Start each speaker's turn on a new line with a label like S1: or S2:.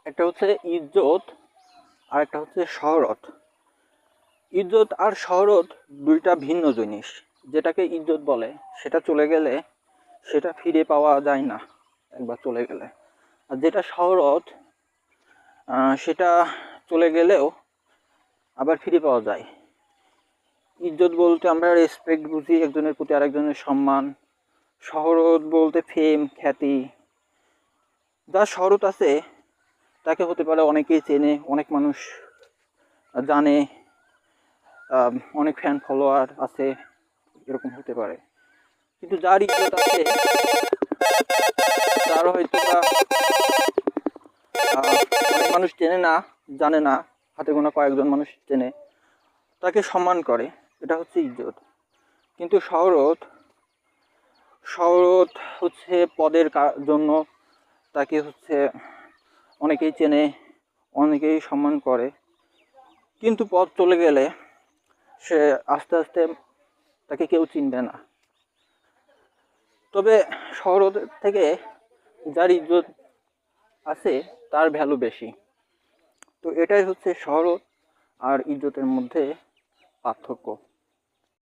S1: একটা হচ্ছে ইজ্জত আর একটা হচ্ছে শহরত। ইজ্জত আর শহরত দুইটা ভিন্ন জিনিস। যেটাকে ইজ্জত বলে সেটা চলে গেলে সেটা ফিরে পাওয়া যায় না একবার চলে গেলে। আর যেটা শহরত সেটা চলে গেলেও আবার ফিরে পাওয়া যায়। ইজ্জত বলতে আমরা রেসপেক্ট বুঝি, একজনের প্রতি আরেকজনের সম্মান। শহরত বলতে ফেম, খ্যাতি। যার শহরত আছে তাকে হতে পারে অনেকেই চেনে, অনেক মানুষ জানে, অনেক ফ্যান ফলোয়ার আছে, এরকম হতে পারে। কিন্তু যার ইজ্জত আছে তার হয়তো বা অনেক মানুষ চেনে না, জানে না, হাতে গোনা কয়েকজন মানুষ চেনে, তাকে সম্মান করে, এটা হচ্ছে ইজ্জত। কিন্তু শহরত শহরত হচ্ছে পদের জন্য তাকে হচ্ছে অনেকেই চেনে, অনেকেই সম্মান করে, কিন্তু পদ চলে গেলে সে আস্তে আস্তে তাকে কেউ চিনবে না। তবে শহরত থেকে যার ইজ্জত আছে তার ভ্যালু বেশি। তো এটাই হচ্ছে শহরত আর ইজ্জতের মধ্যে পার্থক্য।